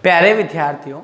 प्यारे विद्यार्थियों,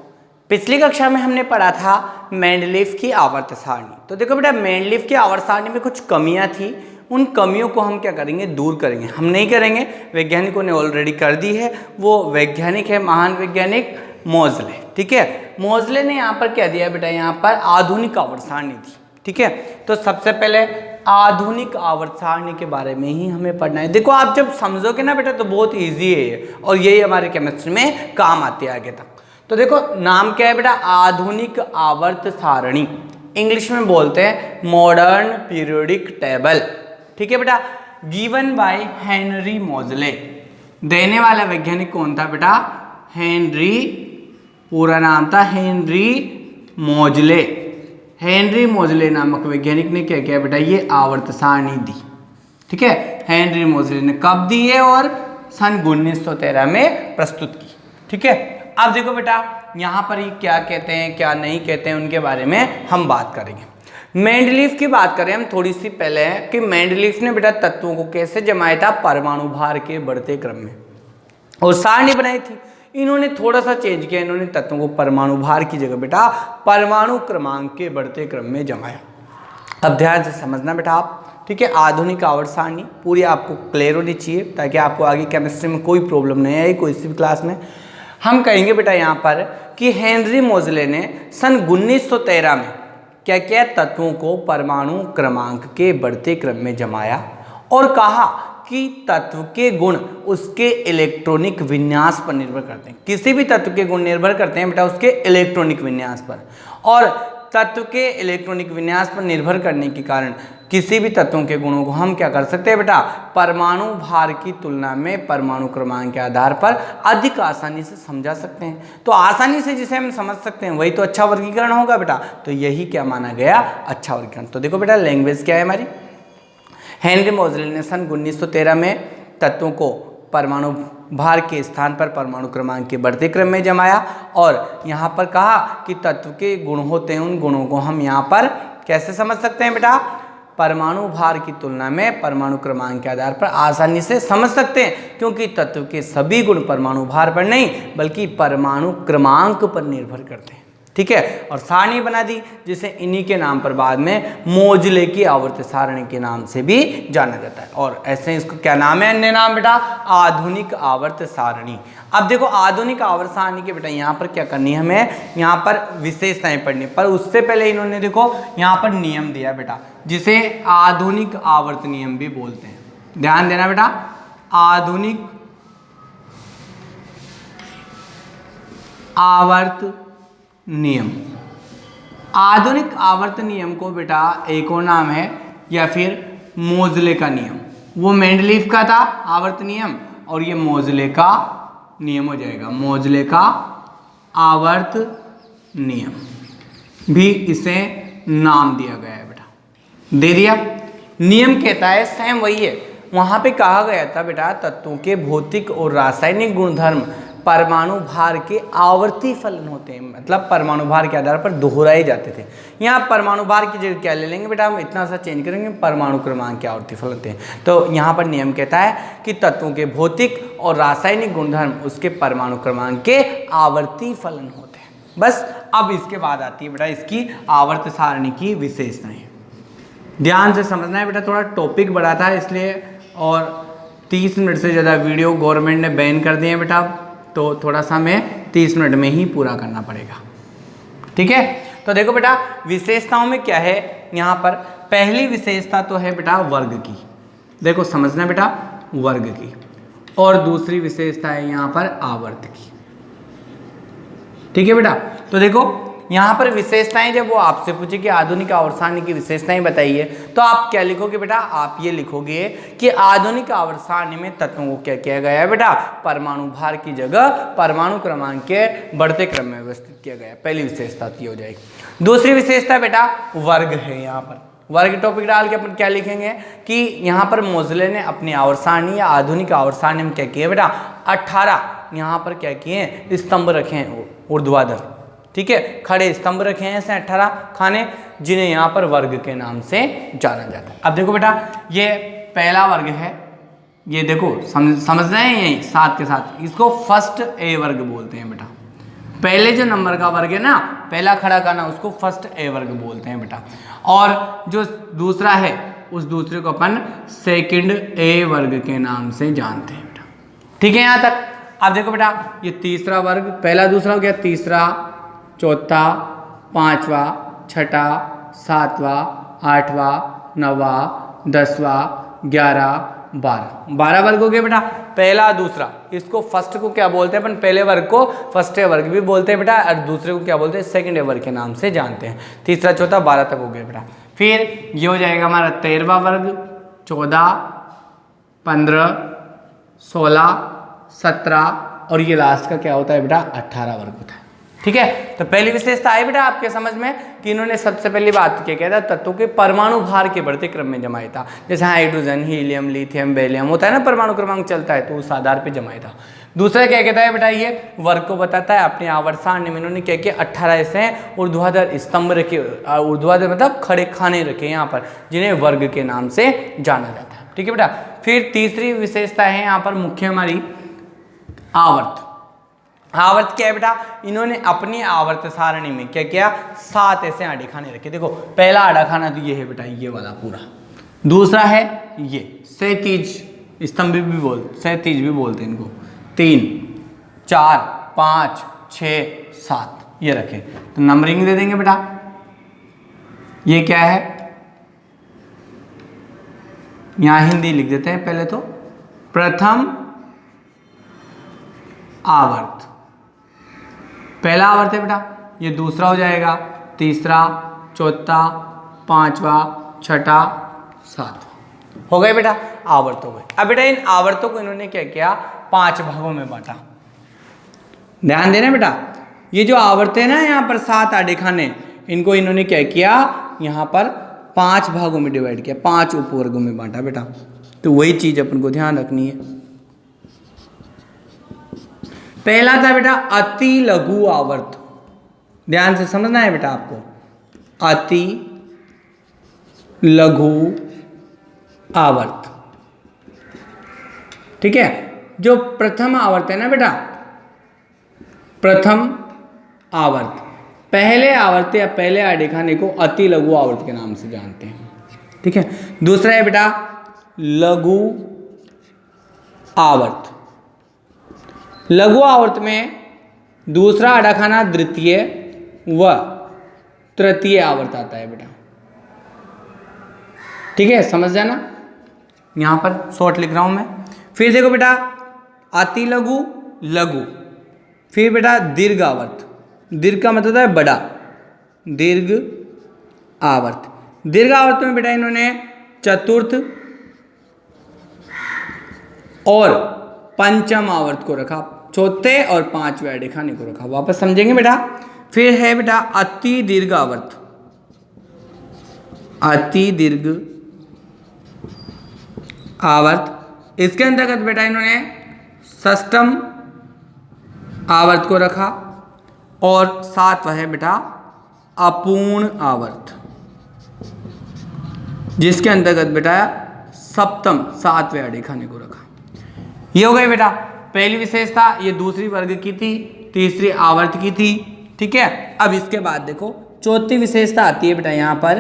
पिछली कक्षा में हमने पढ़ा था मेंडलीव की आवर्त सारणी। तो देखो बेटा, मेंडलीव की आवर्त सारणी में कुछ कमियां थी, उन कमियों को हम क्या करेंगे, दूर करेंगे। हम नहीं करेंगे, वैज्ञानिकों ने ऑलरेडी कर दी है। वो वैज्ञानिक है महान वैज्ञानिक मोज़ले। ठीक है, मोज़ले ने यहाँ पर क्या दिया बेटा, यहाँ पर आधुनिक आवर्त सारणी दी। ठीक है, तो सबसे पहले आधुनिक आवर्त सारणी के बारे में ही हमें पढ़ना है। देखो, आप जब समझोगे ना बेटा तो बहुत इजी है ये, और यही हमारे केमिस्ट्री में काम आती है आगे तक। तो देखो, नाम क्या है बेटा, आधुनिक आवर्त सारणी। इंग्लिश में बोलते हैं मॉडर्न पीरियोडिक टेबल। ठीक है बेटा, गिवन बाय हेनरी मोज़ले। देने वाला वैज्ञानिक कौन था बेटा, हेनरी, पूरा नाम था हेनरी मोज़ले। हेनरी मोज़ले नामक वैज्ञानिक ने क्या किया बेटा, ये आवर्त सारणी दी। ठीक है, हेनरी मोज़ले ने कब दी है, और सन 1913 में प्रस्तुत की। ठीक है, अब देखो बेटा, यहाँ पर ये क्या कहते हैं क्या नहीं कहते हैं, उनके बारे में हम बात करेंगे। मेंडलीव की बात करें हम थोड़ी सी पहले, कि मेंडलीव ने बेटा तत्वों को कैसे जमाया था, परमाणु भार के बढ़ते क्रम में, और सारणी बनाई थी। इन्होंने थोड़ा सा चेंज किया, इन्होंने तत्वों को परमाणु भार की जगह बेटा परमाणु क्रमांक के बढ़ते क्रम में जमाया। अब ध्यान से समझना बेटा आप। ठीक है, आधुनिक आवर्त सारणी पूरी आपको क्लियर होनी चाहिए, ताकि आपको आगे केमिस्ट्री में कोई प्रॉब्लम नहीं आए, कोई सी भी क्लास में। हम कहेंगे बेटा यहाँ पर कि हेनरी मोज़ले ने सन 1913 में क्या किया, तत्वों को परमाणु क्रमांक के बढ़ते क्रम में जमाया, और कहा कि तत्व के गुण उसके इलेक्ट्रॉनिक विन्यास पर निर्भर करते हैं। किसी भी तत्व के गुण निर्भर करते हैं बेटा उसके इलेक्ट्रॉनिक विन्यास पर, और तत्व के इलेक्ट्रॉनिक विन्यास पर निर्भर करने के कारण किसी भी तत्वों के गुणों को हम क्या कर सकते हैं बेटा, परमाणु भार की तुलना में परमाणु क्रमांक के आधार पर अधिक आसानी से समझा सकते हैं। तो आसानी से जिसे हम समझ सकते हैं वही तो अच्छा वर्गीकरण होगा बेटा। तो यही क्या माना गया, अच्छा वर्गीकरण। तो देखो बेटा, लैंग्वेज क्या है हमारी। हेनरी मोज़ले ने सन 1913 में तत्वों को परमाणु भार के स्थान पर परमाणु क्रमांक के बढ़ते क्रम में जमाया, और यहाँ पर कहा कि तत्व के गुण होते हैं, उन गुणों को हम यहाँ पर कैसे समझ सकते हैं बेटा, परमाणु भार की तुलना में परमाणु क्रमांक के आधार पर आसानी से समझ सकते हैं, क्योंकि तत्व के सभी गुण परमाणु भार पर नहीं बल्कि परमाणु क्रमांक पर निर्भर करते हैं। ठीक है, और सारणी बना दी, जिसे इन्हीं के नाम पर बाद में मोज़ले की आवर्त सारणी के नाम से भी जाना जाता है। और ऐसे इसको क्या नाम है, अन्य नाम बेटा, आधुनिक आवर्त सारणी। अब देखो, आधुनिक आवर्त सारणी के बेटा यहाँ पर क्या करनी है, हमें यहाँ पर विशेषताएं पढ़नी। पर उससे पहले इन्होंने देखो यहाँ पर नियम दिया बेटा, जिसे आधुनिक आवर्त नियम भी बोलते हैं। ध्यान देना बेटा, आधुनिक आवर्त नियम। आधुनिक आवर्त नियम को बेटा एक और नाम है, या फिर मोज़ले का नियम। वो मेंडलीव का था आवर्त नियम, और ये मोज़ले का नियम हो जाएगा। मोज़ले का आवर्त नियम भी इसे नाम दिया गया है बेटा, दे दिया। नियम कहता है, सेम वही है, वहां पे कहा गया था बेटा तत्वों के भौतिक और रासायनिक गुणधर्म परमाणु भार के आवर्ती फलन होते हैं, मतलब परमाणु भार के आधार पर दोहराए जाते थे। यहाँ परमाणु भार की जगह क्या ले लेंगे बेटा, हम इतना सा चेंज करेंगे, परमाणु क्रमांक के आवर्ती फलन होते हैं। तो यहाँ पर नियम कहता है कि तत्वों के भौतिक और रासायनिक गुणधर्म उसके परमाणु क्रमांक के आवर्ती फलन होते हैं। बस, अब इसके बाद आती है बेटा इसकी आवर्त सारणी की विशेषताएं। ध्यान से समझना है बेटा, थोड़ा टॉपिक बड़ा था इसलिए, और 30 मिनट से ज़्यादा वीडियो गवर्नमेंट ने बैन कर दिए हैं बेटा, तो थोड़ा सा हमें 30 मिनट में ही पूरा करना पड़ेगा। ठीक है, तो देखो बेटा, विशेषताओं में क्या है, यहाँ पर पहली विशेषता तो है बेटा वर्ग की। देखो समझना बेटा, वर्ग की। और दूसरी विशेषता है यहाँ पर आवर्त की। ठीक है बेटा, तो देखो यहाँ पर विशेषताएं, जब वो आपसे पूछे कि आधुनिक आवर्त सारणी की विशेषताएं बताइए, तो आप क्या लिखोगे बेटा, आप ये लिखोगे कि आधुनिक आवर्त सारणी में तत्वों को क्या किया गया है बेटा, परमाणु भार की जगह परमाणु क्रमांक के बढ़ते क्रम में व्यवस्थित किया गया है। पहली विशेषता ये हो जाएगी। दूसरी विशेषता बेटा वर्ग है। यहाँ पर वर्ग टॉपिक डाल के अपन क्या लिखेंगे कि यहाँ पर मोज़ले ने अपनी आवर्त सारणी या आधुनिक आवर्त सारणी में क्या किया बेटा, 18 यहाँ पर क्या किए, स्तंभ रखे हैं ऊर्ध्वाधर। ठीक है, खड़े स्तंभ रखे हैं ऐसे 18 खाने, जिन्हें यहाँ पर वर्ग के नाम से जाना जाता है। अब देखो बेटा, ये पहला वर्ग है, ये देखो समझना है, यही साथ के साथ इसको फर्स्ट ए वर्ग बोलते हैं बेटा। पहले जो नंबर का वर्ग है ना, पहला खड़ा करना, उसको फर्स्ट ए वर्ग बोलते हैं बेटा। और जो दूसरा है उस दूसरे को अपन सेकंड ए वर्ग के नाम से जानते हैं बेटा। ठीक है, यहाँ तक आप देखो बेटा, ये तीसरा वर्ग, पहला दूसरा हो गया, तीसरा, चौथा, पांचवा, छठा, सातवां, आठवां, नौवां, 10वां, 11, 12, 12 वर्ग हो गया बेटा। पहला दूसरा, इसको फर्स्ट को क्या बोलते हैं अपन, पहले वर्ग को फर्स्ट ए वर्ग भी बोलते हैं बेटा, और दूसरे को क्या बोलते हैं, सेकंड ए वर्ग के नाम से जानते हैं। तीसरा, चौथा, 12 तक हो गया बेटा। फिर ये हो जाएगा हमारा 13वां वर्ग, 14, 15, 16, 17 और ये लास्ट का क्या होता है बेटा, 18 वर्ग होता है। ठीक है, तो पहली विशेषता आई बेटा आपके समझ में कि इन्होंने सबसे पहली बात क्या कहता, तत्वों के परमाणु भार के बढ़ते क्रम में जमाया था। जैसे हाइड्रोजन, हीलियम, लिथियम, बेरियम होता है ना, परमाणु क्रमांक चलता है, तो उस आधार पे जमाया था। दूसरा क्या कहता है बेटा, ये वर्ग को बताता है। अपने आवर्त सारणी में इन्होंने क्या किया, 18 ऐसे ऊर्ध्वाधर स्तंभ रखे, ऊर्ध्वाधर मतलब खड़े खाने रखे यहाँ पर, जिन्हें वर्ग के नाम से जाना जाता है। ठीक है बेटा। फिर तीसरी विशेषता है यहाँ पर मुख्य हमारी आवर्त। आवर्त क्या है बेटा, इन्होंने अपनी आवर्त सारणी में क्या किया, 7 ऐसे आड़े खाने रखे। देखो पहला आड़ा खाना तो ये है बेटा, ये वाला पूरा। दूसरा है ये क्षैतिज स्तंभ भी क्षैतिज भी बोलते हैं इनको। 3, 4, 5, 6, 7 ये रखे, तो नंबरिंग दे देंगे बेटा। ये क्या है, यहां हिंदी लिख देते हैं पहले तो, प्रथम आवर्त, पहला आवर्त है बेटा। ये दूसरा हो जाएगा, तीसरा, चौथा, पांचवा, छठा, सातवां, हो गए बेटा आवर्त हो गए। अब बेटा इन आवर्तों को इन्होंने क्या किया, 5 भागों में बांटा। ध्यान देना बेटा, ये जो आवर्त है ना यहाँ पर 7 आड़े खाने, इनको इन्होंने क्या किया, यहाँ पर 5 भागों में डिवाइड किया, 5 उपवर्गों में बांटा बेटा। तो वही चीज अपन को ध्यान रखनी है। पहला था बेटा अति लघु आवर्त, ध्यान से समझना है बेटा आपको, अति लघु आवर्त। ठीक है, जो प्रथम आवर्त है ना बेटा, प्रथम आवर्त, पहले आवर्त या पहले आड़े खाने को अति लघु आवर्त के नाम से जानते हैं। ठीक है, दूसरा है बेटा लघु आवर्त। लघु आवर्त में दूसरा आड़ा खाना द्वितीय व तृतीय आवर्त आता है बेटा। ठीक है, समझ जाना, यहां पर शॉर्ट लिख रहा हूं मैं। फिर देखो बेटा अति लघु, लघु, फिर बेटा दीर्घ आवर्त, दीर्घ का मतलब है बड़ा, दीर्घ आवर्त। दीर्घ आवर्त में बेटा इन्होंने चतुर्थ और पंचम आवर्त को रखा, चौथे और 5वें आड़े खाने को रखा। वापस समझेंगे बेटा। फिर है बेटा अति दीर्घ आवर्त, अति दीर्घ आवर्त, इसके अंतर्गत बेटा इन्होंने षष्ठम आवर्त को रखा, और 7वां है बेटा अपूर्ण आवर्त, जिसके अंतर्गत बेटा सप्तम 7वें आड़े खाने को रखा। ये हो गई बेटा पहली विशेषता, ये दूसरी वर्ग की थी, तीसरी आवर्त की थी। ठीक है, अब इसके बाद देखो चौथी विशेषता आती है बेटा, यहां पर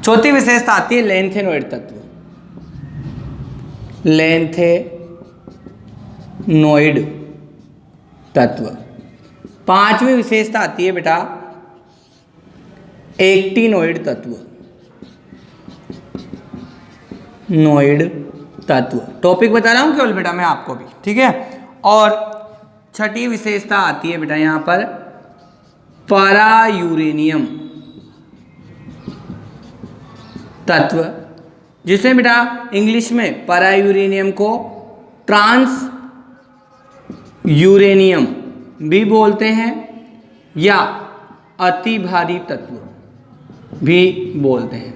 चौथी विशेषता आती है लेंथेनोइड तत्व, लेंथेनोइड तत्व। पांचवी विशेषता आती है बेटा एक्टिनोइड तत्व, नोइड तत्व। टॉपिक बता रहा हूं केवल बेटा मैं आपको भी। ठीक है, और छठी विशेषता आती है बेटा यहां पर पारायूरेनियम तत्व, जिसे बेटा इंग्लिश में पारायूरेनियम को ट्रांस यूरेनियम भी बोलते हैं, या अति भारी तत्व भी बोलते हैं।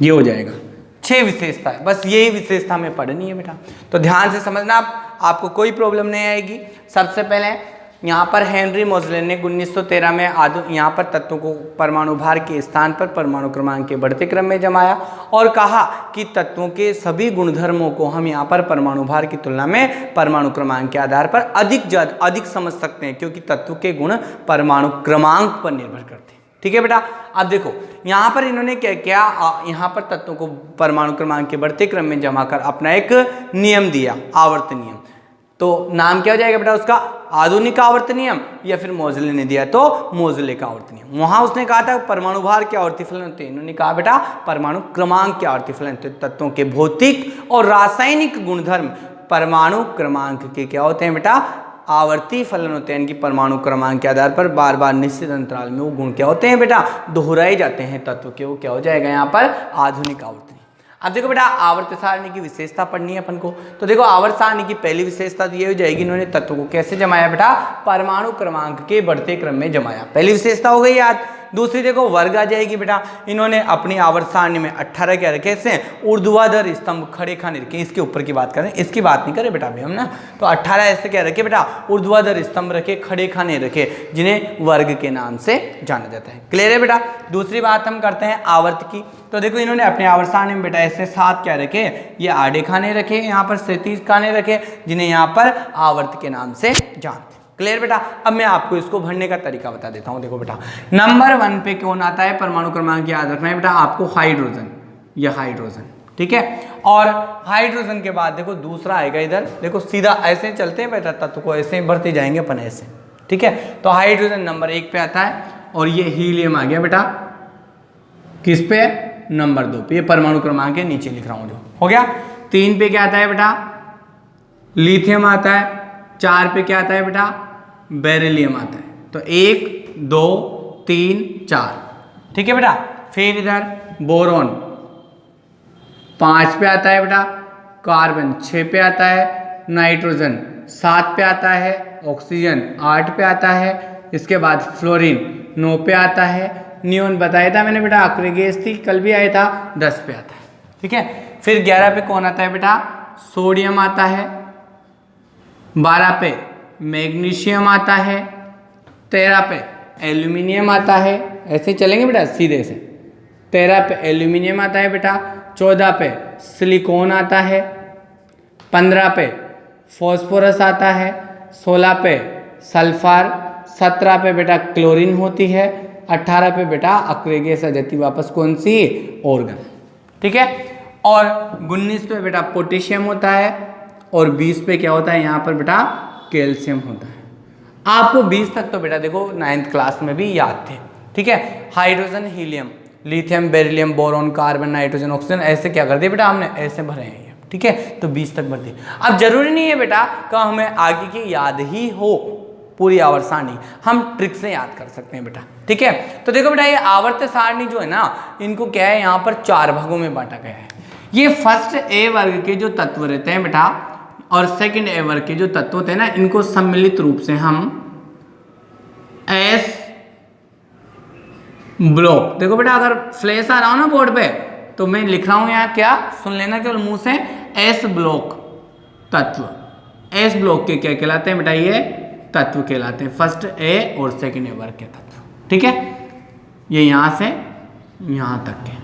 ये हो जाएगा 6 विशेषता है, बस यही विशेषता हमें पढ़नी है बेटा। तो ध्यान से समझना, आपको कोई प्रॉब्लम नहीं आएगी। सबसे पहले यहाँ पर हेनरी मोजले ने 1913 में यहाँ पर तत्वों को परमाणु भार के स्थान पर परमाणु क्रमांक के बढ़ते क्रम में जमाया और कहा कि तत्वों के सभी गुणधर्मों को हम यहाँ पर परमाणु भार की तुलना में परमाणु क्रमांक के आधार पर अधिक समझ सकते हैं, क्योंकि तत्व के गुण परमाणु क्रमांक पर निर्भर करते हैं। ठीक है बेटा, अब देखो यहाँ पर इन्होंने क्या किया, यहाँ पर तत्वों को परमाणु क्रमांक के बढ़ते क्रम में जमा कर अपना एक नियम दिया, आवर्त नियम। तो नाम क्या हो जाएगा बेटा उसका, आधुनिक आवर्त नियम, या फिर मोजले ने दिया तो मोजले का आवर्त नियम। वहां उसने कहा था परमाणु भार के आवर्ती फलन होते हैं, इन्होंने कहा बेटा परमाणु क्रमांक के आवर्ती फलन। तो तत्वों के भौतिक और रासायनिक गुणधर्म परमाणु क्रमांक के क्या होते हैं बेटा, आवर्ती फलन होते हैं। इनकी परमाणु क्रमांक के आधार पर बार बार निश्चित अंतराल में वो गुण क्या होते हैं बेटा, दोहराए जाते हैं तत्व के, वो क्या हो जाएगा यहाँ पर आधुनिक आवर्त। अब देखो बेटा आवर्त सारणी की विशेषता पढ़नी है अपन को। तो देखो आवर्त सारणी की पहली विशेषता ये हो जाएगी, इन्होंने तत्वों को कैसे जमाया बेटा, परमाणु क्रमांक के बढ़ते क्रम में जमाया। पहली विशेषता हो गई याद। दूसरी देखो वर्ग आ जाएगी बेटा, इन्होंने अपनी आवर्त सारणी में 18 क्या रखे से ऊर्ध्वाधर स्तंभ खड़े खाने रखे। इसके ऊपर की बात करें, इसकी बात नहीं करें बेटा अभी हम ना। तो 18 ऐसे क्या रखे बेटा, ऊर्ध्वाधर स्तंभ रखे, खड़े खाने रखे, जिन्हें वर्ग के नाम से जाना जाता है। क्लियर है बेटा। दूसरी बात हम करते हैं आवर्त की। तो देखो इन्होंने अपने आवर्त सारणी में बेटा ऐसे 7 क्या रखे, ये आड़े खाने रखे, यहाँ पर 37 खाने रखे, जिन्हें यहाँ पर आवर्त के नाम से जानते हैं। क्लियर बेटा। अब मैं आपको इसको भरने का तरीका बता देता हूं। देखो बेटा नंबर 1 पे कौन आता है, परमाणु क्रमांक याद रखना है बेटा आपको, हाइड्रोजन, यह हाइड्रोजन। ठीक है, और हाइड्रोजन के बाद देखो दूसरा आएगा इधर, देखो सीधा ऐसे चलते हैं बेटा, तत्व को ऐसे भरते जाएंगे अपन ऐसे। ठीक है, तो हाइड्रोजन नंबर 1 पे आता है, और ये हीलियम आ गया बेटा किस पे, नंबर 2 पे। ये परमाणु क्रमांक के नीचे लिख रहा हूं जो हो गया। 3 पे क्या आता है बेटा, लिथियम आता है। 4 पे क्या आता है बेटा, बेरिलियम आता है। तो 1 2 3 4। ठीक है बेटा। फिर इधर बोरॉन 5 पे आता है बेटा, कार्बन 6 पे आता है, नाइट्रोजन 7 पे आता है, ऑक्सीजन 8 पे आता है, इसके बाद फ्लोरीन 9 पे आता है, नियोन बताया था मैंने बेटा, अक्रेगेस थी कल भी आया था, 10 पे आता है। ठीक है, फिर 11 पे कौन आता है बेटा, सोडियम आता है। 12 पे मैग्नीशियम आता है। 13 पे एल्यूमिनियम आता है। ऐसे चलेंगे बेटा सीधे से। 13 पे एल्यूमिनियम आता है बेटा। 14 पे सिलिकॉन आता है। 15 पे फॉस्फोरस आता है। 16 पे सल्फर। 17 पे बेटा क्लोरीन होती है। 18 पे बेटा अक्रेगेस आ जाती वापस कौन सी, ऑर्गन। ठीक है, और 19 पे बेटा पोटेशियम होता है, और 20 पे क्या होता है यहाँ पर बेटा, कैल्शियम होता है। आपको 20 तक तो बेटा देखो 9th क्लास में भी याद थे। ठीक है, hydrogen, helium, lithium, beryllium, boron, carbon, nitrogen, oxygen, ऐसे क्या कर दिया बेटा हमने, ऐसे भरे हैं ये। ठीक है, तो 20 तक भर दिए। अब जरूरी नहीं है बेटा कि हमें आगे की याद ही हो पूरी आवर्त सारणी, हम ट्रिक से याद कर सकते हैं बेटा। ठीक है, तो देखो बेटा ये आवर्त सारणी जो है ना, इनको क्या है यहाँ पर 4 भागों में बांटा गया है। ये फर्स्ट ए वर्ग के जो तत्व रहते हैं बेटा, और सेकंड ए वर्ग के जो तत्व होते हैं ना, इनको सम्मिलित रूप से हम एस ब्लॉक, देखो बेटा अगर फ्लैश आ रहा हो ना बोर्ड पे, तो मैं लिख रहा हूं यहाँ क्या, सुन लेना केवल मुंह से, एस ब्लॉक तत्व। एस ब्लॉक के क्या कहलाते हैं बेटा, ये तत्व कहलाते हैं, फर्स्ट ए और सेकंड ए वर्ग के तत्व। ठीक है, ये यहां से यहां तक के।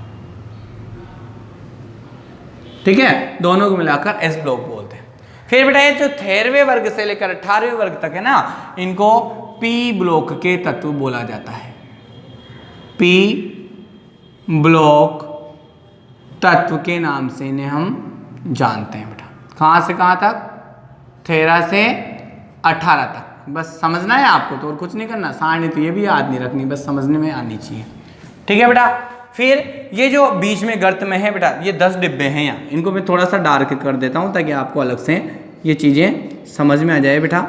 ठीक है, दोनों को मिलाकर एस ब्लॉक बोलते हैं। फिर बेटा ये जो 13वें वर्ग से लेकर 18वें वर्ग तक है ना, इनको पी ब्लॉक के तत्व बोला जाता है। पी ब्लॉक तत्व के नाम से इन्हें हम जानते हैं बेटा। कहाँ से कहाँ तक, 13 से 18 तक। बस समझना है आपको, तो और कुछ नहीं करना। सारणी तो ये भी याद नहीं रखनी, बस समझने में आनी चाहिए। ठीक है बेटा। फिर ये जो बीच में गर्त में है बेटा, ये 10 डिब्बे हैं यहाँ, इनको मैं थोड़ा सा डार्क कर देता हूँ ताकि आपको अलग से ये चीज़ें समझ में आ जाए बेटा।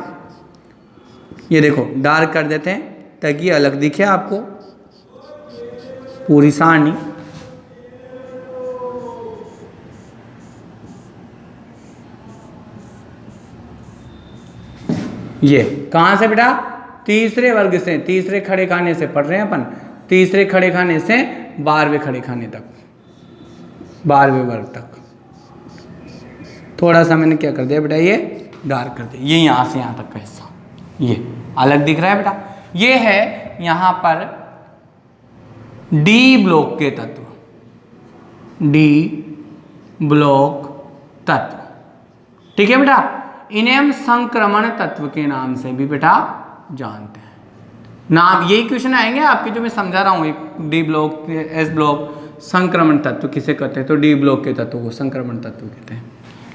ये देखो डार्क कर देते हैं ताकि ये अलग दिखे आपको पूरी सारणी। ये कहाँ से बेटा, तीसरे वर्ग से, तीसरे खड़े खाने से पढ़ रहे हैं अपन, तीसरे खड़े खाने से 12वें खड़े खाने तक, 12वें वर्ग तक। थोड़ा सा मैंने क्या कर दिया बेटा, ये डार्क कर दिया, ये यहाँ से यहाँ तक का हिस्सा ये। अलग दिख रहा है बेटा। ये है यहां पर डी ब्लॉक के तत्व, डी ब्लॉक तत्व, ठीक है बेटा। इन्हें हम संक्रमण तत्व के नाम से भी बेटा जानते हैं। नाम यही क्वेश्चन आएंगे आपके जो मैं समझा रहा हूँ, डी ब्लॉक, एस ब्लॉक, संक्रमण तत्व किसे कहते हैं, तो डी ब्लॉक के तत्व को संक्रमण तत्व कहते हैं।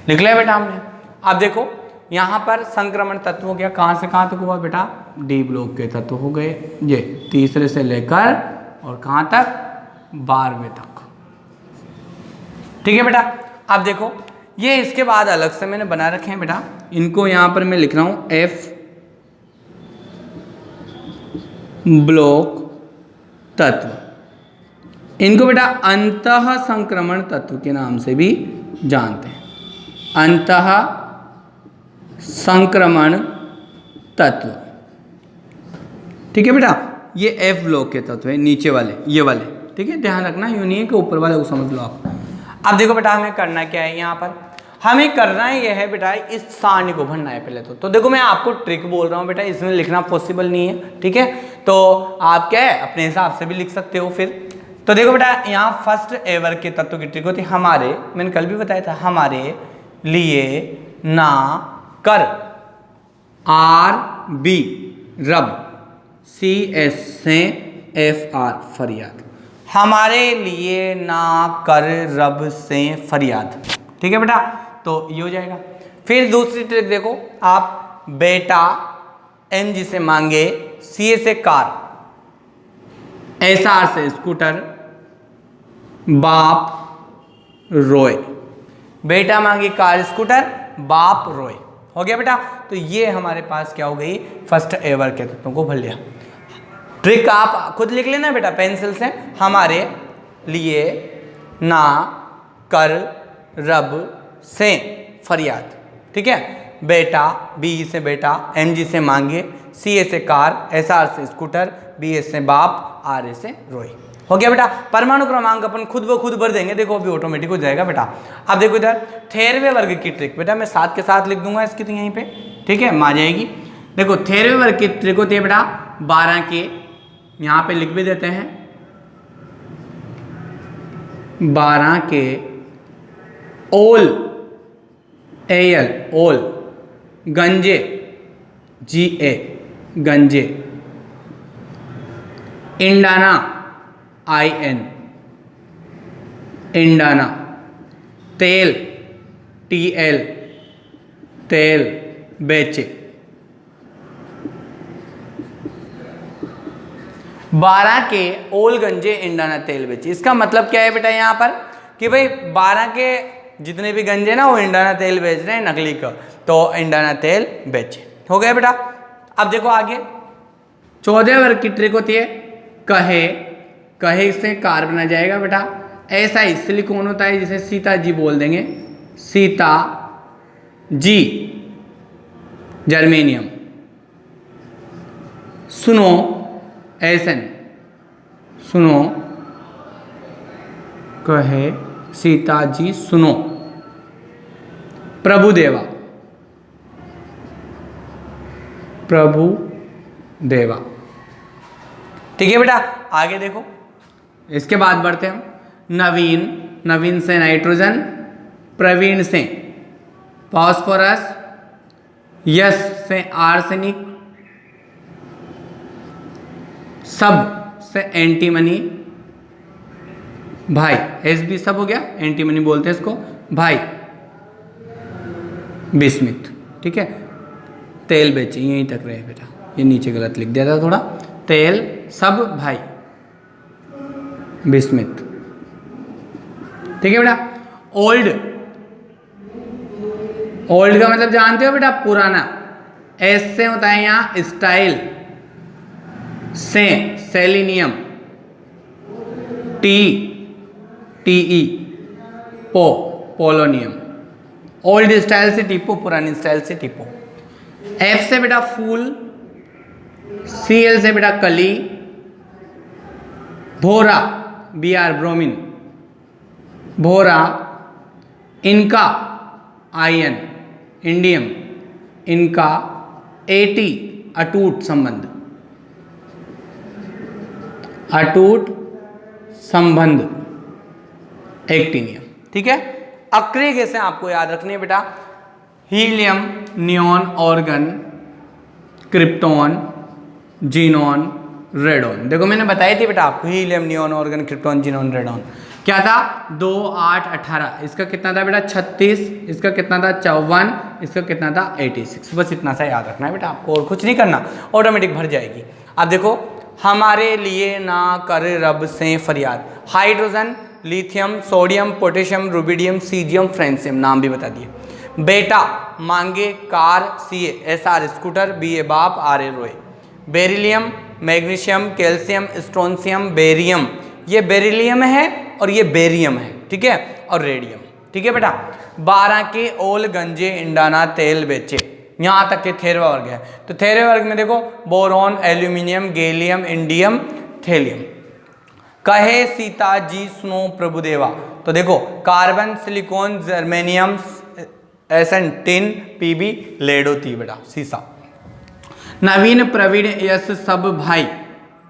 लिख लिया बेटा हमने। अब देखो यहाँ पर संक्रमण तत्व हो गया, कहाँ से कहाँ तक हुआ बेटा, डी ब्लॉक के तत्व हो गए, ये तीसरे से लेकर और कहाँ तक, 12वें तक, ठीक है बेटा। अब देखो ये इसके बाद अलग से मैंने बना रखे हैं बेटा, इनको यहाँ पर मैं लिख रहा हूँ एफ ब्लॉक तत्व। इनको बेटा अंतः संक्रमण तत्व के नाम से भी जानते हैं, अंतः संक्रमण तत्व, ठीक है बेटा। ये एफ ब्लॉक के तत्व है, नीचे वाले, ये वाले, ठीक है, ध्यान रखना, यूं नहीं है कि ऊपर वाले को समझ लो आप। अब देखो बेटा हमें करना क्या है, यहाँ पर हमें करना ये है बेटा, इस सारणी को भरना है पहले तो देखो मैं आपको ट्रिक बोल रहा हूँ बेटा, इसमें लिखना पॉसिबल नहीं है, ठीक है, तो आप क्या है अपने हिसाब से भी लिख सकते हो फिर। तो देखो बेटा यहाँ फर्स्ट एवर के तत्व की ट्रिक होती है, हमारे, मैंने कल भी बताया था, हमारे लिए ना कर, आर बी रब, सी एस से एफ आर फरियाद, हमारे लिए ना कर रब से फरियाद, ठीक है बेटा। तो ये हो जाएगा। फिर दूसरी ट्रिक देखो आप, बेटा एम जी से मांगे, सी ए से कार, एस आर से स्कूटर, बाप रोए, बेटा मांगी कार स्कूटर, बाप रोए, हो गया बेटा। तो ये हमारे पास क्या हो गई, फर्स्ट एवर के तत्वों को भर लिया। ट्रिक आप खुद लिख लेना बेटा पेंसिल से, हमारे लिए ना कर रब से फरियाद, ठीक है, बेटा, बी से बेटा, एम जी से मांगे, सी ए से कार, एस आर से स्कूटर, बी एस से बाप, आर ए से रोए, हो गया बेटा। परमाणु क्रमांक अपन खुद ब खुद भर देंगे, देखो अभी ऑटोमेटिक हो जाएगा बेटा। अब देखो इधर 13वें वर्ग की ट्रिक बेटा मैं साथ के साथ लिख दूंगा इसकी, तो यहीं पे ठीक है आ जाएगी। देखो 13वें वर्ग की ट्रिक होती है बेटा 12 के, यहाँ पे लिख भी देते हैं 12 के ओल, एल ओल, गंजे, जी ए गंजे, इंडाना, आई एन इंडाना, तेल, टी एल तेल, बेचे। 12 के ओल, गंजे, इंडाना, तेल, बेचे, इसका मतलब क्या है बेटा यहाँ पर कि भाई 12 के जितने भी गंजे ना वो इंडाना तेल बेच रहे हैं नकली का, तो इंडाना तेल बेचे, हो गया बेटा। अब देखो आगे 14वें वर्ग की ट्रिक होती है कहे, कहे से कार बना जाएगा बेटा, ऐसा ही सिलिकॉन होता है जिसे सीता जी बोल देंगे, सीता जी, जर्मेनियम, सुनो, एसन, सुनो, कहे सीता जी सुनो, प्रभुदेवा, प्रभु देवा, ठीक है बेटा। आगे देखो इसके बाद बढ़ते हम, नवीन, नवीन से नाइट्रोजन, प्रवीण से फास्फोरस, यश से आर्सेनिक, सब से एंटीमनी, भाई, एस बी सब हो गया, एंटीमनी बोलते हैं इसको, भाई बिस्मित, ठीक है, तेल बेचे, यहीं तक रहे बेटा, ये नीचे गलत लिख दिया था थोड़ा, तेल सब भाई बिस्मित, ठीक है बेटा। ओल्ड, ओल्ड का मतलब जानते हो बेटा पुराना, एस से होता है यहाँ स्टाइल, से सेलिनियम, टी टीई पो पोलोनियम, ओल्ड स्टाइल से टीपो, पुरानी स्टाइल से टीपो। एफ से बेटा फूल, सी एल से बेटा कली, भोरा, बी आर ब्रोमीन, भोरा, इनका, आयन, इंडियम, इनका, एटी, अटूट संबंध, अटूट संबंध एक्टिनियम, ठीक है। अक्रिय गैसें आपको याद रखनी है बेटा, helium, neon, organ, krypton, xenon, radon. देखो मैंने बताई थी बेटा आपको, helium, neon, organ, krypton, xenon, radon. क्या था? 2, 8, 18। इसका कितना था बेटा? 36। इसका कितना था? 54। इसका कितना था? 86। बस इतना सा याद रखना है बेटा आपको, और कुछ नहीं करना, ऑटोमेटिक भर जाएगी। अब देखो, हमारे लिए ना कर रब से फरियाद। Hydrogen, lithium, sodium, potassium, rubidium, caesium, francium, नाम भी बता दिए। बेटा मांगे car, CA, SR scooter, BA बाप, आरए रोए। Beryllium, magnesium, calcium, strontium, barium, ये बेरिलियम है और ये बेरियम है, ठीक है, और रेडियम, ठीक है बेटा। 12 के ओल, गंजे, इंडाना, तेल बेचे, यहाँ तक के थेरवा वर्ग है। तो थेरवे वर्ग में देखो, boron, aluminium, gallium, indium, thallium. कहे सीता जी सुनो प्रभुदेवा, तो देखो कार्बन, सिलिकॉन, जर्मेनियम, एसन, टिन, पीबी, लेडो थी बेटा, सीसा। नवीन, प्रवीण, यश, सब भाई।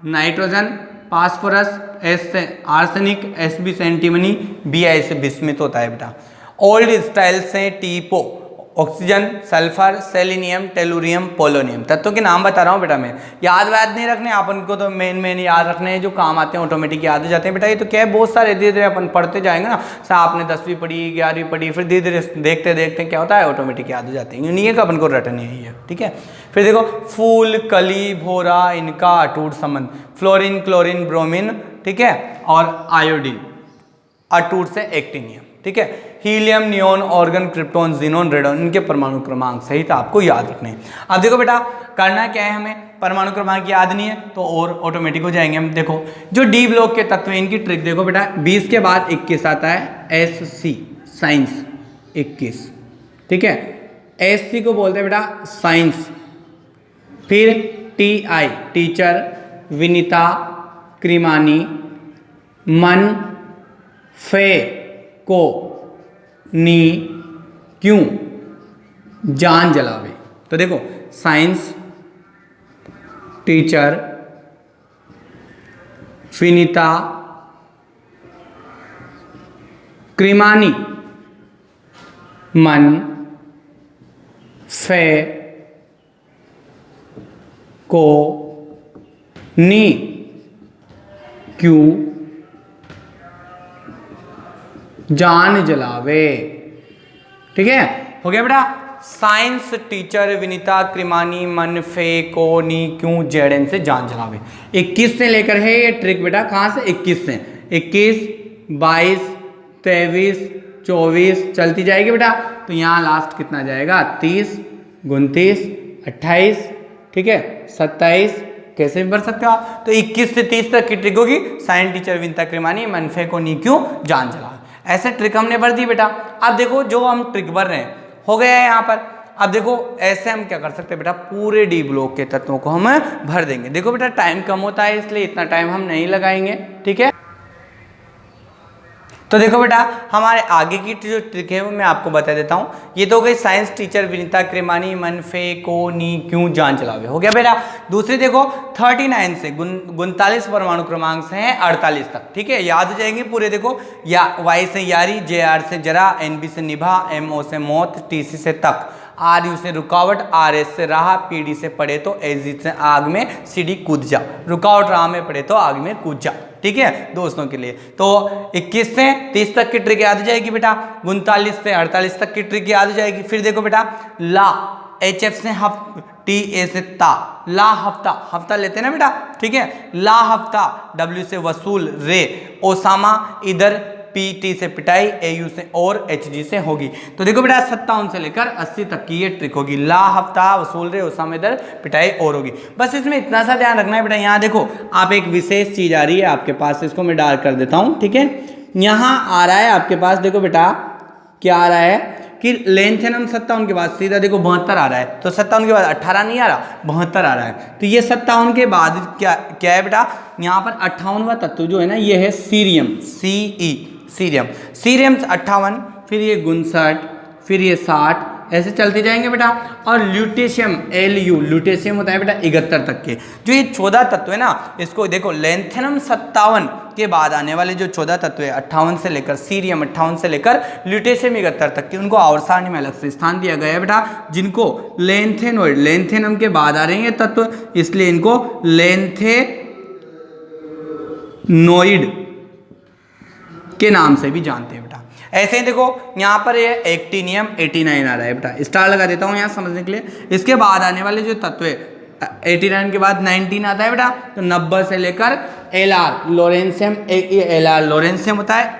नाइट्रोजन, फास्फोरस, एस से आर्सेनिक, एस बी से एंटीमनी, बी आई से बिस्मित होता है बेटा। ओल्ड स्टाइल से टीपो, oxygen, sulphur, selenium, tellurium, polonium. तत्वों के नाम बता रहा हूँ बेटा मैं, याद नहीं रखने अपन को, तो मेन याद रखने हैं जो काम आते हैं, ऑटोमेटिक याद हो जाते हैं बेटा। ये तो क्या है, बहुत सारे धीरे धीरे अपन पढ़ते जाएंगे ना, सा आपने 10वीं पढ़ी, 11वीं पढ़ी, फिर धीरे धीरे देखते देखते क्या होता है, ऑटोमेटिक याद हो जाते हैं। नहीं है कि अपन को रटने है, ठीक है। फिर देखो, फूल, कली, भोरा, इनका अटूट संबंध। फ्लोरीन, क्लोरीन, ब्रोमीन, ठीक है, और आयोडीन, अटूट से एक्टिनियम, ठीक है। Helium, neon, organ, krypton, xenon, radon, इनके परमाणु क्रमांक सहित आपको याद रखने हैं। अब देखो बेटा, करना क्या है हमें, परमाणु क्रमांक याद नहीं है तो और ऑटोमेटिक हो जाएंगे हम। देखो जो डी ब्लॉक के तत्व हैं, इनकी ट्रिक देखो बेटा, 20 के बाद 21 आता है, SC साइंस 21, ठीक है। SC को बोलते हैं बेटा साइंस। फिर TI टीचर, विनीता, क्रिमानी, मन, फे को, नी, क्यों, जान जलावे। तो देखो साइंस, टीचर, विनीता, क्रिमानी, मन, फे को, नी, क्यों, जान जलावे, ठीक है। हो गया बेटा, साइंस, टीचर, विनीता, क्रिमानी, मन, फे को, नी, क्यों, जेडन से जान जलावे। 21 से लेकर है ये ट्रिक बेटा, कहाँ से? 21 से। 21, 22, 23, 24 चलती जाएगी बेटा। तो यहाँ लास्ट कितना जाएगा? 30, 29, 28, ठीक है, 27, कैसे भी भर सकते हो आप। तो 21 से 30 तक की ट्रिक होगी, साइंस, टीचर, विनीता, क्रिमानी, मन, फे को, नी, क्यों, जान जलावे। ऐसे ट्रिक हमने भर दी बेटा। अब देखो जो हम ट्रिक भर रहे हैं हो गया है यहाँ पर। अब देखो ऐसे हम क्या कर सकते हैं बेटा, पूरे डी ब्लॉक के तत्वों को हम भर देंगे। देखो बेटा टाइम कम होता है इसलिए इतना टाइम हम नहीं लगाएंगे, ठीक है। तो देखो बेटा हमारे आगे की जो ट्रिक है वो मैं आपको बता देता हूँ। ये तो हो गई साइंस, टीचर, विनीता, क्रिमानी, मन, फे को, नी, क्यों, जान चलावे, हो गया बेटा। दूसरी देखो 39 से 39 परमाणु क्रमांक से हैं 48 तक, ठीक है, याद हो जाएंगे पूरे। देखो या वाई से यारी, JR से जरा, NB से निभा, MO से मौत, TC से तक, RU से रुकावट, RS से राह, PD से पड़े तो AG से आग में, CD कूद जा, रुकावट राह में पड़े तो आग में कूद जा, ठीक है दोस्तों के लिए। तो 21 से 30 तक की ट्रिक याद हो जाएगी बेटा, 39 से 48 तक की ट्रिक याद हो जाएगी। फिर देखो बेटा ला, HF से हफ, TA से ता, ला हफ्ता, हफ्ता लेते हैं ना बेटा, ठीक है, ला हफ्ता, W से वसूल, रे, ओसामा इधर, PT से पिटाई, AU से और, HG से होगी। तो देखो बेटा 57 से लेकर 80 तक की ये ट्रिक होगी, ला हफ्ता, वसूल, रे, ओसामा इधर, पिटाई और होगी। बस इसमें इतना सा ध्यान रखना है बेटा। यहाँ देखो आप एक विशेष चीज आ रही है आपके पास, इसको मैं डार्क कर देता हूँ, ठीक है। यहाँ आ रहा है आपके पास, देखो बेटा क्या आ रहा है कि लेंथ है ना 57 के बाद सीधा देखो 72 आ रहा है। तो 57 के बाद 18 नहीं आ रहा, 72 आ रहा है। तो ये 57 के बाद क्या है बेटा, यहाँ पर 58वां तत्व जो है ना ये है सीरियम, CE सीरियम। सीरियम 58, फिर ये 59, फिर ये 60, ऐसे चलते जाएंगे बेटा। और ल्यूटेशियम Lu ल्यूटेशियम होता है बेटा 71 तक के। जो ये 14 तत्व है ना, इसको देखो लेंथेनम 57 के बाद आने वाले जो 14 तत्व है 58 से लेकर, सीरियम 58 से लेकर ल्यूटेशियम 71 तक के, उनको आवर्त सारणी में अलग से स्थान दिया गया है बेटा, जिनको लेंथेनोइड, लेंथेनम के बाद आ रहे हैं तत्व, इसलिए इनको लेंथेनोइड के नाम से भी जानते हैं बेटा। ऐसे ही देखो यहाँ पर ये एक्टिनियम 89 आ रहा है बेटा, स्टार लगा देता हूँ यहाँ समझने के लिए। इसके बाद आने वाले जो तत्व है 89 के बाद 19 आता है बेटा, तो 90 से लेकर Lr लोरेंशियम, Lr लोरेंशियम होता है,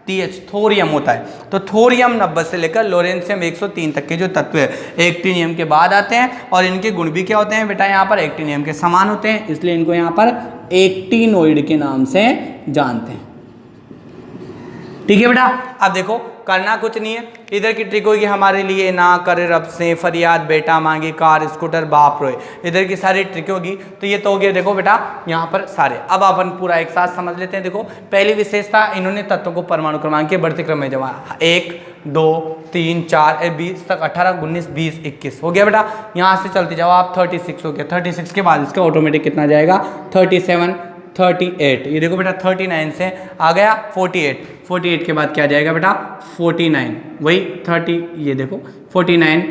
TH थोरियम होता है, तो थोरियम 90 से लेकर लोरेंशियम 103 तक के जो तत्व है एक्टिनियम के बाद आते हैं। और इनके गुण भी क्या होते हैं बेटा, यहाँ पर एक्टिनियम के समान होते हैं, इसलिए इनको यहाँ पर एक्टिनोइड के नाम से जानते हैं। ठीक है बेटा। अब देखो करना कुछ नहीं है, इधर की ट्रिक होगी हमारे लिए, ना करे रब से फरियाद बेटा मांगे कार स्कूटर बाप रोए, इधर की सारी ट्रिक होगी। तो ये तो हो गया देखो बेटा यहाँ पर सारे। अब अपन पूरा एक साथ समझ लेते हैं। देखो पहली विशेषता, इन्होंने तत्वों को परमाणु क्रमांक के बढ़ते क्रम में जमा, 1 2 3 4 20 तक 18 19 20 21 हो गया बेटा। यहाँ से चलते जाओ आप, 36 हो गया, 36 के बाद इसका ऑटोमेटिक कितना जाएगा, 37 38, ये देखो बेटा 39 से आ गया 48, 48 के बाद क्या जाएगा बेटा 49, वही 30, ये देखो 49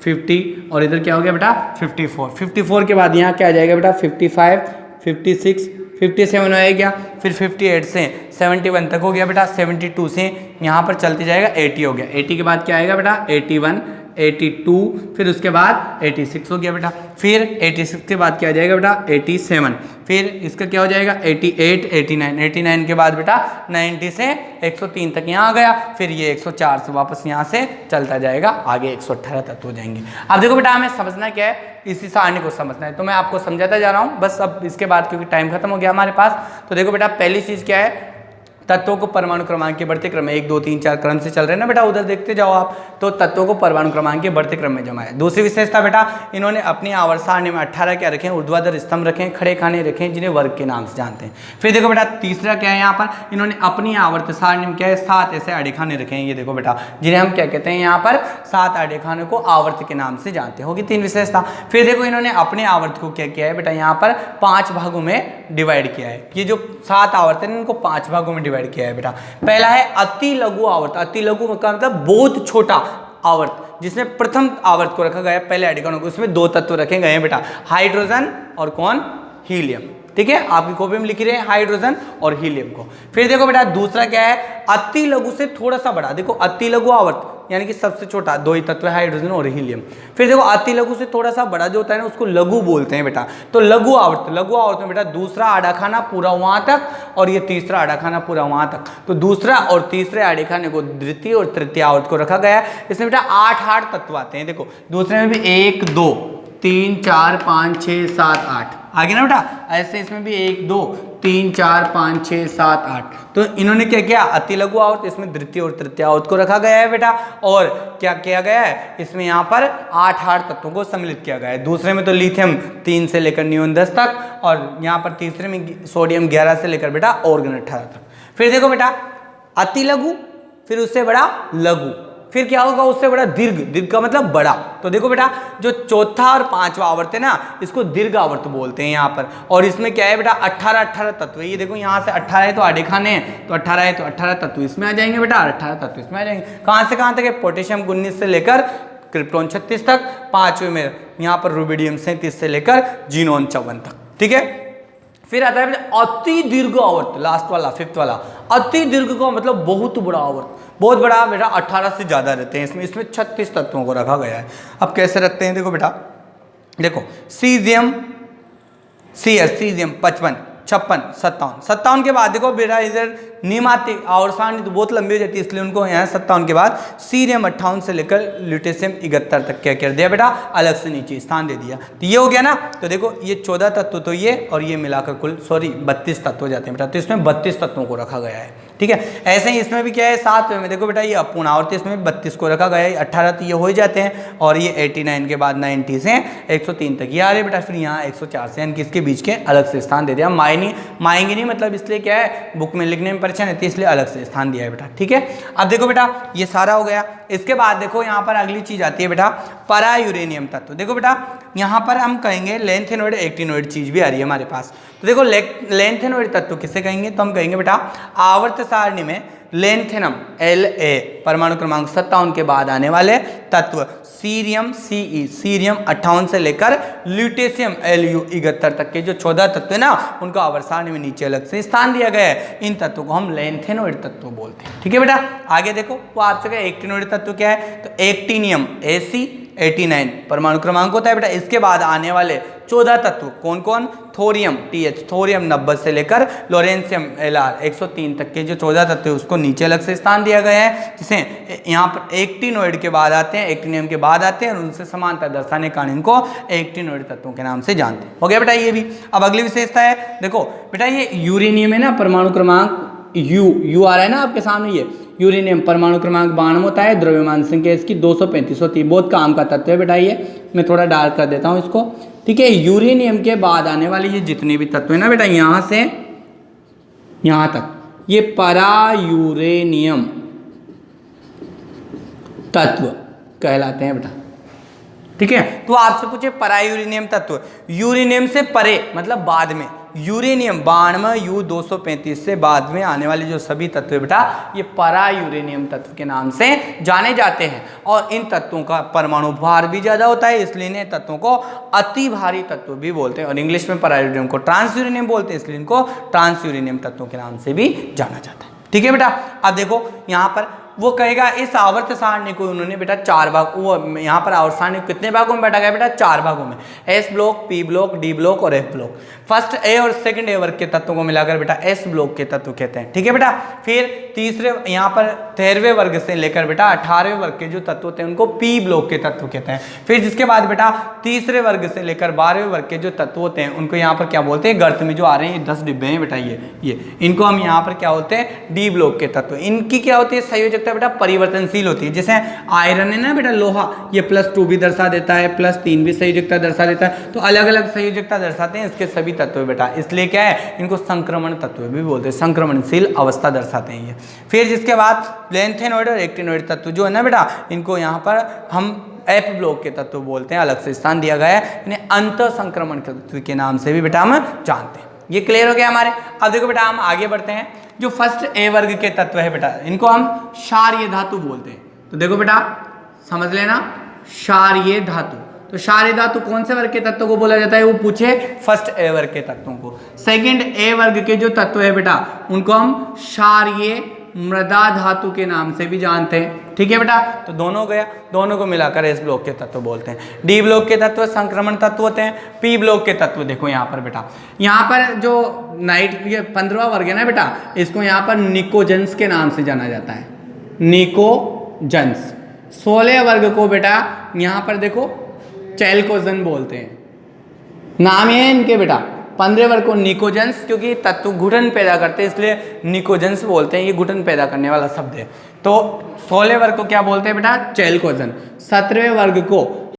50, और इधर क्या हो गया बेटा 54, 54 के बाद यहाँ क्या आ जाएगा बेटा 55 56 57 हो गया, फिर 58 से 71 तक हो गया बेटा, 72 से यहाँ पर चलते जाएगा 80 हो गया, 80 के बाद क्या आएगा बेटा 81 82, फिर उसके बाद 86 हो गया बेटा, फिर 86 के बाद क्या आ जाएगा बेटा 87, फिर इसका क्या हो जाएगा 88 89, 89 के बाद बेटा 90 से 103 तक यहाँ आ गया, फिर ये 104 से वापस यहाँ से चलता जाएगा आगे 118 तक हो जाएंगे। अब देखो बेटा हमें समझना क्या है, इसी सारणी को समझना है, तो मैं आपको समझाता जा रहा हूँ बस। अब इसके बाद क्योंकि टाइम खत्म हो गया हमारे पास, तो देखो बेटा पहली चीज़ क्या है, तत्वों को परमाणु क्रमांक के बढ़ते क्रम में 1 2 3 4 क्रम से चल रहे हैं ना बेटा, उधर देखते जाओ आप, तो तत्वों को परमाणु क्रमांक के बढ़ते क्रम में जमा है। दूसरी विशेषता बेटा, इन्होंने अपनी आवर्त सारणी में 18 क्या रखे हैं, ऊर्ध्वाधर स्तंभ रखे हैं, खड़े खाने रखे हैं, जिन्हें वर्ग के नाम से जानते हैं। फिर देखो बेटा तीसरा क्या है, यहाँ पर इन्होंने अपनी आवर्त सारणी में क्या है 7 ऐसे आड़ेखाने रखे हैं, ये देखो बेटा, जिन्हें हम क्या कहते हैं यहाँ पर 7 आड़ेखाने को आवर्त के नाम से जानते हैं, होगी 3 विशेषता। फिर देखो इन्होंने अपने आवर्त को क्या किया है बेटा, यहाँ पर 5 भागों में डिवाइड किया है, ये जो 7 आवर्त है इनको 5 भागों में डिवाइड किया है बेटा। पहला है अति लघु आवर्त, अति लघु का मतलब बहुत छोटा आवर्त, जिसमें प्रथम आवर्त को रखा गया है पहले आइडिकॉन को, उसमें 2 तत्व रखे गए हैं बेटा, हाइड्रोजन और कौन, हीलियम। ठीक है, आपकी कॉपी में लिख रहे हैं हाइड्रोजन और हीलियम को। फिर देखो बेटा दूसरा क्या है, अति लघु से थोड़ा सा बड़ा, देखो अति लघु आवर्त यानी कि सबसे छोटा 2 ही तत्व है, हाइड्रोजन और हीलियम। फिर देखो अति लघु से थोड़ा सा बड़ा जो होता है ना, उसको लघु बोलते हैं बेटा। तो लघु आवर्त, लघु आवर्त में बेटा दूसरा आड़ाखाना पूरा वहां तक और ये तीसरा आड़ाखाना पूरा वहां तक, तो दूसरा और तीसरे आड़ेखाने को द्वितीय और तृतीय आवर्त को रखा गया है। इसमें बेटा 8 तत्व आते हैं, देखो दूसरे में भी 1 2 3 4 5 6 7 8 आगे ना बेटा, ऐसे इसमें भी 1 2 3 4 5 6 7 8। तो इन्होंने क्या किया, अति लघु आवर्त, इसमें द्वितीय और तृतीय आवर्त को रखा गया है बेटा, और क्या किया गया है, इसमें यहाँ पर 8 तत्वों को सम्मिलित किया गया है। दूसरे में तो लिथियम 3 से लेकर नियोन 10 तक, और यहाँ पर तीसरे में सोडियम 11 से लेकर बेटा ऑर्गन 18 तक। फिर देखो बेटा अति लघु, फिर उससे बड़ा लघु, फिर क्या होगा उससे बड़ा दीर्घ, दीर्घ का मतलब बड़ा। तो देखो बेटा जो चौथा और 5वां आवर्त है ना, इसको दीर्घ आवर्त बोलते हैं यहाँ पर, और इसमें क्या है बेटा 18 तत्व है। ये देखो यहाँ से 18 है तो आड़ेखाने हैं, तो 18 है तो 18 तत्व इसमें आ जाएंगे बेटा, 18 तत्व इसमें आ जाएंगे। कहाँ से कहाँ तक है, पोटेशियम 19 से लेकर क्रिप्टोन 36 तक, 5वें में यहाँ पर रुबिडियम 37 से लेकर जीनोन 54 तक। ठीक है, फिर आता है अति दीर्घ आवर्त, लास्ट वाला 5th वाला, अति दीर्घ का मतलब बहुत बड़ा आवर्त, बहुत बड़ा बेटा 18 से ज़्यादा रहते हैं इसमें, इसमें 36 तत्वों को रखा गया है। अब कैसे रखते हैं, देखो बेटा, देखो सीजियम सीजियम 55 56 57 के बाद देखो बेटा इधर निमाती आवर्त सारणी तो बहुत लंबी हो जाती है, इसलिए उनको यहाँ 57 के बाद सीरियम 58 से लेकर ल्यूटेशियम 71 तक क्या कर दिया बेटा, अलग से नीचे स्थान दे दिया। तो ये हो गया ना, तो देखो ये 14 तत्व तो ये और ये मिलाकर कुल 32 तत्व हो जाते हैं बेटा, तो इसमें 32 तत्वों को रखा गया है। ठीक है, ऐसे ही इसमें भी क्या है 7वें में देखो बेटा ये अपूर्ण आवर्त, इसमें 32 को रखा गया है, 18 तो ये हो ही जाते हैं, और ये 89 के बाद 90 से 103 तक ये आ रहे बेटा, फिर यहाँ 104 से, यानी कि इसके बीच के अलग से स्थान दे दिया। मायेंगे नहीं मतलब इसलिए क्या है बुक में लिखने में परेशान है, इसलिए अलग से स्थान दिया है बेटा। ठीक है, अब देखो बेटा ये सारा हो गया। इसके बाद देखो यहाँ पर अगली चीज आती है बेटा para यूरेनियम तत्व। देखो बेटा यहाँ पर हम कहेंगे लेंथेनॉइड एक्टिनॉइड चीज भी आ रही है हमारे पास। तो देखो लेंथेनॉइड तत्व किसे कहेंगे, तो हम कहेंगे बेटा आवर्त सारणी में लेंथेनम La परमाणु क्रमांक 57 के बाद आने वाले तत्व, सीरियम Ce सीरियम 58 से लेकर ल्यूटेशियम Lu 71 तक के जो 14 तत्व है ना, उनको आवर्त सारणी में नीचे अलग से स्थान दिया गया है। इन तत्वों को हम लेंथेनॉइड तत्व बोलते हैं। ठीक है बेटा, आगे देखो वो आपसे कहे एक्टिनॉइड तत्व क्या है, तो एक्टिनियम Ac 89 परमाणु क्रमांक होता है बेटा। इसके बाद आने वाले 14 तत्व कौन कौन, थोरियम Th थोरियम 90 से लेकर लोरेंशियम Lr 103 तक के जो 14 तत्व है उसको नीचे अलग से स्थान दिया गया है, जिसे यहाँ पर एक्टिनॉइड के बाद आते हैं, एक्टिनियम के बाद आते हैं और उनसे समानता दर्शाने के कारण इनको एक्टिनॉइड तत्वों के नाम से जानते हैं। हो गया बेटा ये भी। अब अगली विशेषता है, देखो बेटा ये यूरेनियम है ना, परमाणु क्रमांक यू आ रहा है ना आपके सामने, ये यूरेनियम परमाणु क्रमांक 92 होता है, द्रव्यमान संख्या इसकी 235 होती है। बहुत काम का तत्व है बेटा ये, मैं थोड़ा डार्क कर देता हूँ इसको। ठीक है, यूरेनियम के बाद आने वाले ये जितने भी तत्व है ना बेटा, यहाँ से यहाँ तक ये para यूरेनियम तत्व कहलाते हैं बेटा। ठीक है, तो आपसे पूछे para यूरेनियम तत्व, यूरेनियम से परे मतलब बाद में, यूरेनियम 92 U235 से बाद में आने वाले जो सभी तत्व है बेटा, ये para यूरेनियम तत्व के नाम से जाने जाते हैं। और इन तत्वों का परमाणु भार भी ज़्यादा होता है, इसलिए इन तत्वों को अति भारी तत्व भी बोलते हैं। और इंग्लिश में para यूरेनियम को ट्रांस यूरेनियम बोलते हैं, इसलिए इनको ट्रांस यूरेनियम तत्वों के नाम से भी जाना जाता है। ठीक है बेटा, अब देखो यहाँ पर वो कहेगा इस आवर्त सारणी को उन्होंने बेटा 4 भाग, वो यहाँ पर आवर्त सारणी कितने भागों में बांटा गया बेटा, 4 भागों में, S block, P block, D block और F ब्लॉक। फर्स्ट ए और सेकंड ए वर्ग के तत्वों को मिलाकर बेटा S ब्लॉक के तत्व कहते हैं। ठीक है बेटा, फिर तीसरे यहाँ पर 13वें वर्ग से लेकर बेटा 18वें वर्ग के जो तत्व होते हैं उनको P ब्लॉक के तत्व कहते हैं। फिर जिसके बाद बेटा तीसरे वर्ग से लेकर 12वें वर्ग के जो तत्व होते हैं उनको यहाँ पर क्या बोलते हैं, गर्त में जो आ रहे हैं 10 डिब्बे हैं बेटा, ये इनको हम यहाँ पर क्या बोलते हैं, D ब्लॉक के तत्व। इनकी क्या होती है, संयोजकता बेटा परिवर्तनशील होती है। जैसे आयरन है ना बेटा, लोहा, ये +2 भी दर्शा देता है, +3 भी संयोजकता दर्शा देता है, तो अलग अलग संयोजकता दर्शाते हैं इसके सभी तत्व बेटा। इसलिए क्या है, इनको संक्रमण तत्व भी बोलते हैं, संक्रमणशील अवस्था दर्शाते हैं ये। फिर जिसके बाद लेंथेनॉइड और एक्टिनॉइड तत्व जो है ना बेटा, इनको यहाँ पर हम F ब्लॉक के तत्व बोलते हैं, अलग से स्थान दिया गया है। इन्हें अंत संक्रमण तत्व के नाम से भी बेटा हम जानते हैं। ये क्लियर हो गया हमारे। अब देखो बेटा हम आगे बढ़ते हैं, जो फर्स्ट ए वर्ग के तत्व है बेटा, इनको हम क्षारीय धातु बोलते हैं। तो देखो बेटा समझ लेना, क्षारीय धातु, तो क्षारीय धातु कौन से वर्ग के तत्वों को बोला जाता है, वो पूछे फर्स्ट ए वर्ग के तत्वों को। सेकंड ए वर्ग के जो तत्व है बेटा, उनको हम क्षारीय मृदा धातु के नाम से भी जानते हैं। ठीक है बेटा, तो दोनों गया, दोनों को मिलाकर एस ब्लॉक के तत्व बोलते हैं। डी ब्लॉक के तत्व संक्रमण तत्व होते हैं। पी ब्लॉक के तत्व देखो यहाँ पर बेटा, यहाँ पर जो नाइट ये 15वां वर्ग है ना बेटा, इसको यहाँ पर निकोजेंस के नाम से जाना जाता है, निकोजेंस। 16 वर्ग को बेटा यहाँ पर देखो चैल्कोजन बोलते हैं, नाम है इनके बेटा। 15 वर्ग को निकोजेंस, क्योंकि तत्व घुटन पैदा करते हैं इसलिए निकोजेंस बोलते हैं, ये घुटन पैदा करने वाला शब्द है। तो 16 वर्ग को क्या बोलते हैं बेटा, चैल्कोजन। 17वें वर्ग को